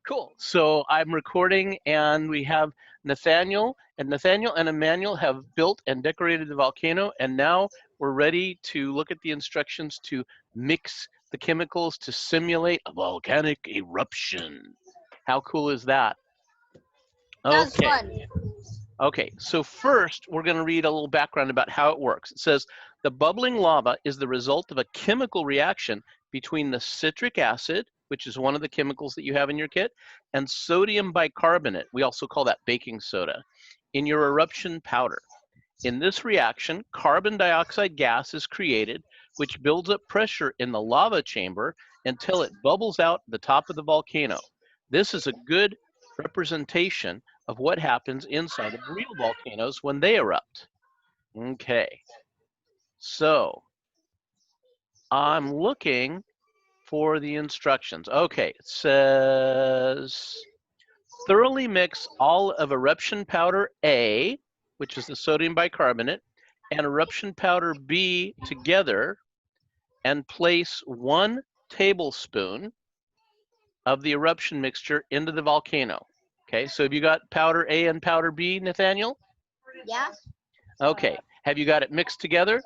Cool. So I'm recording, and we have Nathaniel and Emmanuel have built and decorated the volcano, and now we're ready to look at the instructions to mix the chemicals to simulate a volcanic eruption. How cool is that? That's Okay. fun. Okay, so first we're going to read a little background about how it works. It says, the bubbling lava is the result of a chemical reaction between the citric acid, which is one of the chemicals that you have in your kit, and sodium bicarbonate, we also call that baking soda, in your eruption powder. In this reaction, carbon dioxide gas is created, which builds up pressure in the lava chamber until it bubbles out the top of the volcano. This is a good representation of what happens inside of real volcanoes when they erupt. Okay, so I'm looking for the instructions. Okay, it says, thoroughly mix all of eruption powder A, which is the sodium bicarbonate, and eruption powder B together, and place 1 tablespoon of the eruption mixture into the volcano. Okay, so have you got powder A and powder B, Nathaniel? Yeah? Okay, have you got it mixed together?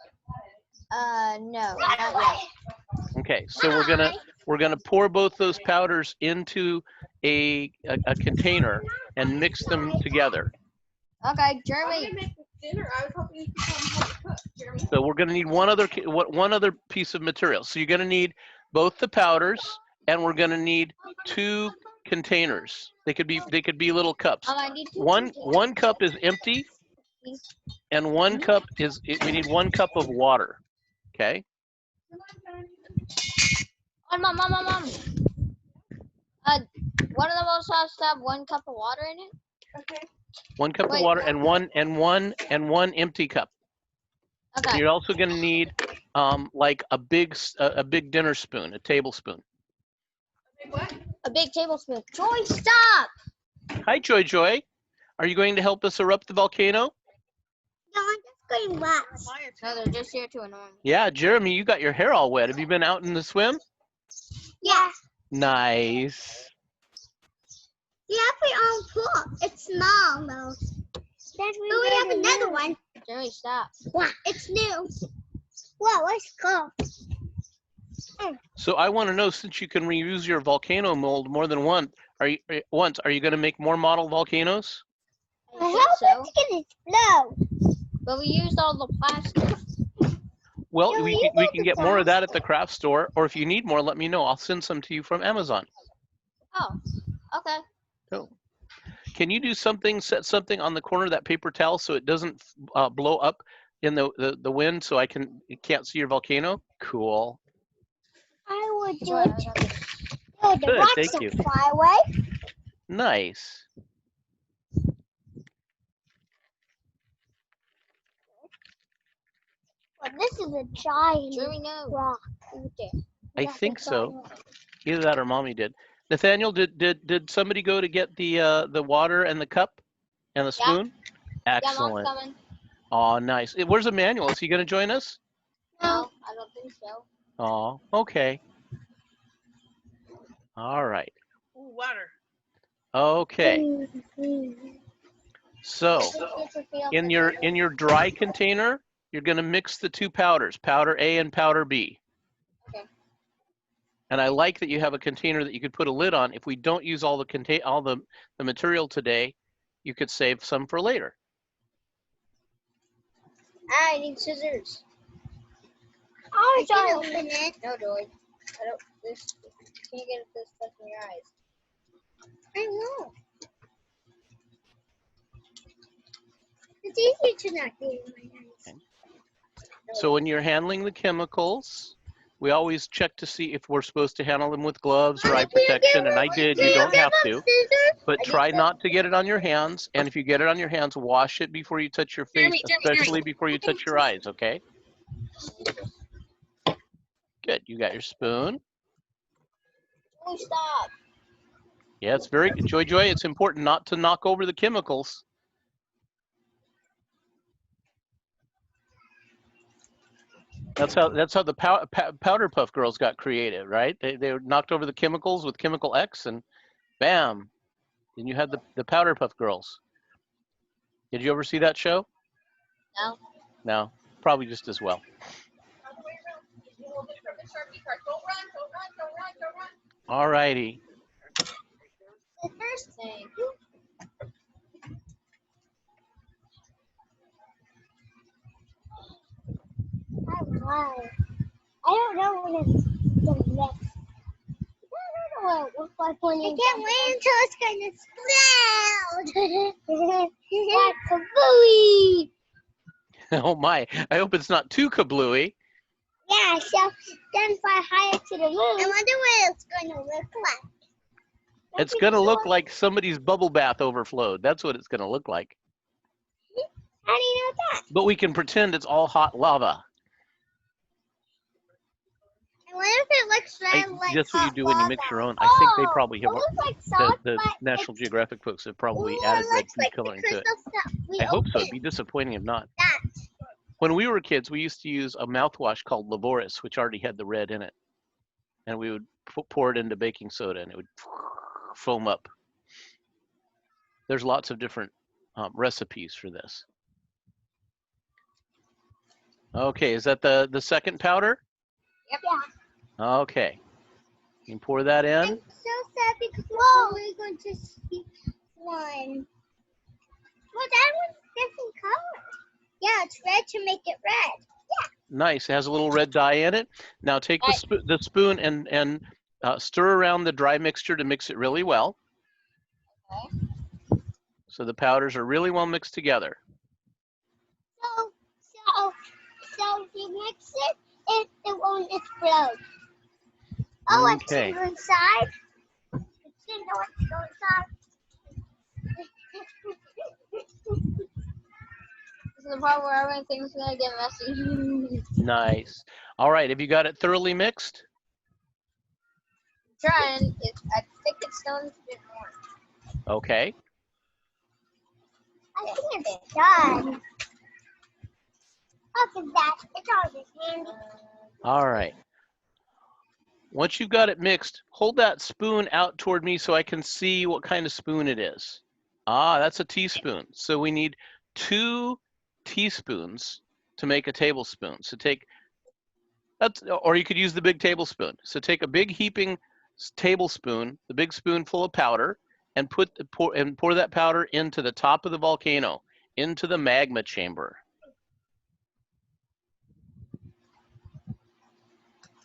No, not yet. Okay, so we're gonna pour both those powders into a container and mix them together. Okay, Jeremy. So we're gonna need one other piece of material. So you're gonna need both the powders, and we're gonna need 2 containers. They could be little cups. I need 2 One cup is empty, and 1 cup is we need 1 cup of water. Okay. Oh, Mom. One of them also has to have 1 cup of water in it. Okay. 1 cup of water and one empty cup. Okay. And you're also going to need like a big dinner spoon, a tablespoon. What? A big tablespoon. Joy, stop! Hi, Joy. Are you going to help us erupt the volcano? No, I'm just going wet. No, they're just here to annoy me. Yeah, Jeremy, you got your hair all wet. Have you been out in the swim? Yeah. Nice. We have our own pool. It's small though. But we have another one. Jerry, stop. What? It's new. Well, let's go. So I want to know, since you can reuse your volcano mold more than once, are you going to make more model volcanoes? I hope so. It's gonna explode. But we used all the plastic. Well, no, we can get more of that at the craft store, or if you need more, let me know. I'll send some to you from Amazon. Oh, okay. Cool. Can you do something, set something on the corner of that paper towel so it doesn't blow up in the wind, so I can't see your volcano? Cool. I would do it. Oh, the Good, rocks thank you. Fly away. Nice. Well, this is a giant rock. I think so. Either that or Mommy did. Nathaniel, did somebody go to get the water and the cup and the spoon? Yeah. Excellent. Yeah, Mom's coming. Oh, nice. Where's Emmanuel? Is he going to join us? No, I don't think so. Oh, okay. All right. Ooh, water. Okay. So, in your dry container, you're going to mix the 2 powders, powder A and powder B. Okay. And I like that you have a container that you could put a lid on. If we don't use all the material today, you could save some for later. I need scissors. Oh, I can open it. No, Joy. I don't. This you can't get this stuff in your eyes. I know. It's easy to not get in my eyes. Okay. So when you're handling the chemicals, we always check to see if we're supposed to handle them with gloves or eye protection, and I did. You don't have to, but try not to get it on your hands. And if you get it on your hands, wash it before you touch your face, especially before you touch your eyes, okay? Good, you got your spoon. Oh, stop. Yeah, it's very, Joy, it's important not to knock over the chemicals. That's how the Powder Puff Girls got created, right? They knocked over the chemicals with Chemical X, and Bam. Then you had the Powder Puff Girls. Did you ever see that show? No. No, probably just as well. All righty. The first thing. I don't know what it's the next. I don't know what it looks like when you can't wait until it's gonna explode. Like kabooey. Oh my, I hope it's not too kablooey. Yeah, so then fly higher to the moon. I wonder what it's gonna look like. It's going to look like somebody's bubble bath overflowed. That's what it's going to look like. How do you know that? But we can pretend it's all hot lava. I wonder if it looks like That's what you hot do when you mix your own. I think they probably have, it looks like salt, the but National Geographic folks have probably it added red looks food like the coloring to it. crystal stuff we I hope so. It'd opened. be disappointing if not. That. When we were kids, we used to use a mouthwash called Laboris, which already had the red in it. And we would pour it into baking soda and it would foam up. There's lots of different recipes for this. Okay, is that the second powder? Yep. Yeah. Okay. You can pour that in. I'm so sad because we're only going to see one. Well, that one's different color. Yeah, it's red to make it red. Yeah. Nice. It has a little red dye in it. Now take the spoon and stir around the dry mixture to mix it really well. Okay. So the powders are really well mixed together. So if you mix it won't explode. Oh, Okay. it's inside. It's in the inside. This is the part where everything's gonna get messy. Nice. All right. Have you got it thoroughly mixed? Trying. I think it's still a bit more. Okay. I think it's done. Look at that. It's all just handy. All right. Once you've got it mixed, hold that spoon out toward me so I can see what kind of spoon it is. Ah, that's a teaspoon. So we need 2 teaspoons to make a tablespoon. So or you could use the big tablespoon. So take a big heaping tablespoon, the big spoonful of powder, and pour that powder into the top of the volcano, into the magma chamber.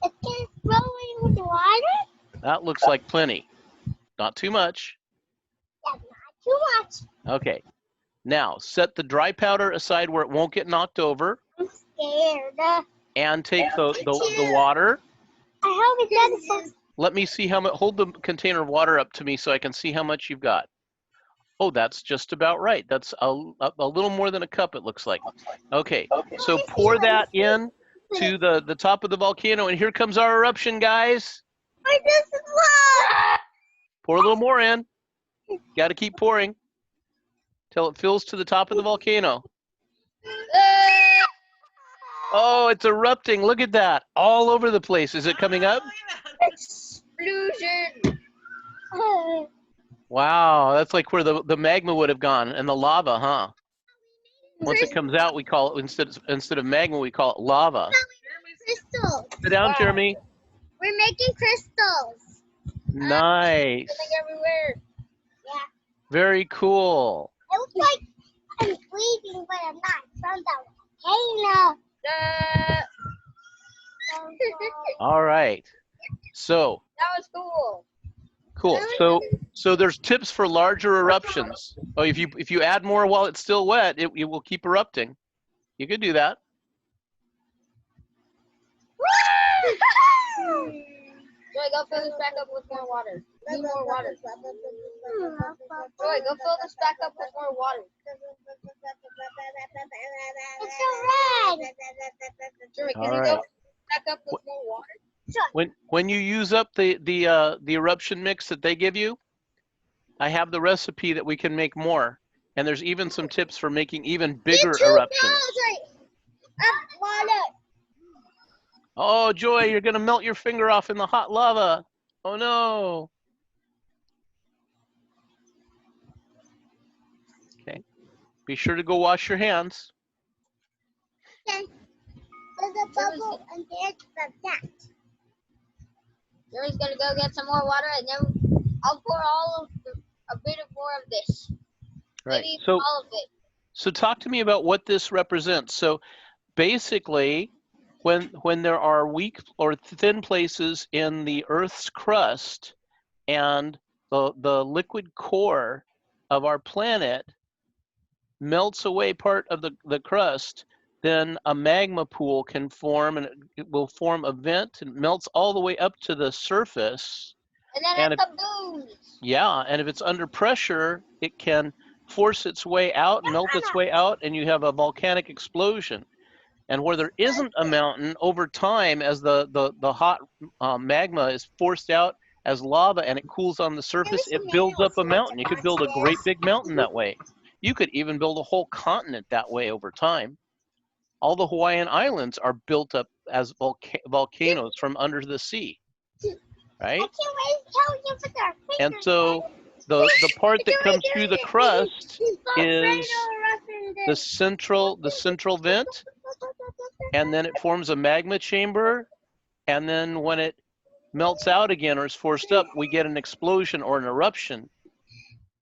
It's flowing with the water? That looks like plenty. Not too much. Yeah, not too much. Okay. Now, set the dry powder aside where it won't get knocked over. I'm scared. And take the water. I hope it doesn't. Let me see how much. Hold the container of water up to me so I can see how much you've got. Oh, that's just about right. That's a little more than a cup, it looks like. Okay, so pour that in to the top of the volcano, and here comes our eruption, guys. Pour a little more in. Got to keep pouring till it fills to the top of the volcano. Oh, it's erupting. Look at that. All over the place. Is it coming up? Explosion. Wow, that's like where the magma would have gone and the lava, huh? Once it comes out, we call it, instead of magma, we call it lava. Crystals. Sit down, Jeremy. We're making crystals. Nice. Everywhere. Yeah. Very cool. It looks like I'm bleeding, but I'm not. From the volcano. All right. So. That was cool. Cool. So there's tips for larger eruptions. Oh, if you add more while it's still wet, it will keep erupting. You could do that. Joy, go fill this back up with more water. Need more water. Joy, go fill this back up with more water. It's so red. Joy, can you go back up with more water? When you use up the eruption mix that they give you, I have the recipe that we can make more, and there's even some tips for making even bigger eruptions. Oh, Joy, you're gonna melt your finger off in the hot lava. Oh no. Be sure to go wash your hands. Okay. There's a bubble and there's the that. Jerry's gonna go get some more water, and then I'll pour a bit of more of this. Right. Maybe So, all of it. so talk to me about what this represents. So basically, when there are weak or thin places in the Earth's crust and the liquid core of our planet melts away part of the crust, then a magma pool can form, and it will form a vent and melts all the way up to the surface. And then And it kabooms. Yeah, and if it's under pressure, it can force its way out, melt its way out, and you have a volcanic explosion. And where there isn't a mountain, over time, as the hot magma is forced out as lava and it cools on the surface, it builds up a mountain. You could build a great big mountain that way. You could even build a whole continent that way over time. All the Hawaiian Islands are built up as volcanoes from under the sea, right? I can't wait to tell you for their And so the part that comes through the crust is the central vent, and then it forms a magma chamber, and then when it melts out again or is forced up, we get an explosion or an eruption,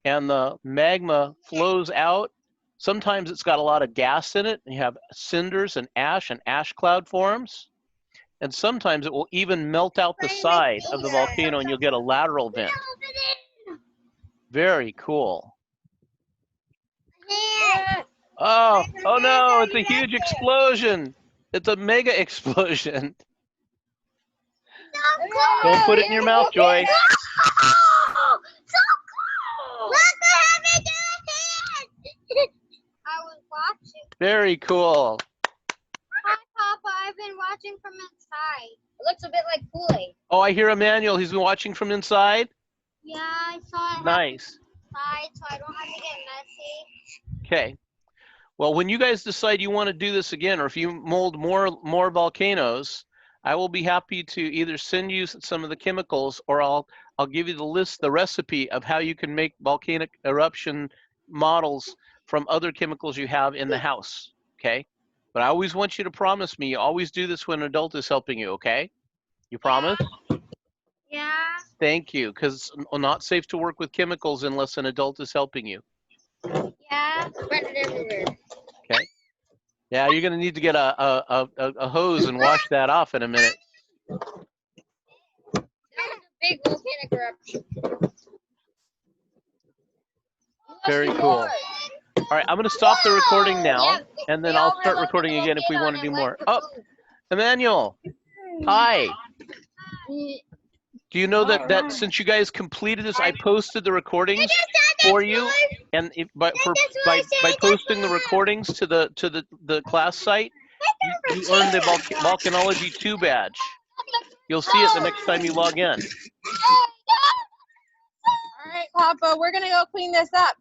and the magma flows out. Sometimes it's got a lot of gas in it, and you have cinders and ash cloud forms. And sometimes it will even melt out the side of the volcano, and you'll get a lateral vent. Very cool. Oh no, it's a huge explosion. It's a mega explosion. Don't put it in your mouth, Joy. I was watching. Very cool. Hi, Papa. I've been watching from inside. It looks a bit like Kool-Aid. Oh, I hear Emmanuel. He's been watching from inside. Yeah, I saw it Nice. inside, so I don't have to get messy. Okay. Well, when you guys decide you want to do this again, or if you mold more volcanoes, I will be happy to either send you some of the chemicals, or I'll give you the recipe of how you can make volcanic eruption models from other chemicals you have in the house. Okay. But I always want you to promise me you always do this when an adult is helping you. Okay. You promise? Yeah. Thank you, because it's not safe to work with chemicals unless an adult is helping you. Yeah. Spread it everywhere. Okay. Yeah, you're gonna need to get a hose and wash that off in a minute. That was a big volcanic eruption. Very cool. All right, I'm gonna stop the recording now, and then I'll start recording again if we want to do more. Oh, Emmanuel. Hi. Do you know that since you guys completed this, I posted the recordings for you, and by posting the recordings to the class site, you earn the Volcanology 2 badge. You'll see it the next time you log in. All right, Papa, we're gonna go clean this up.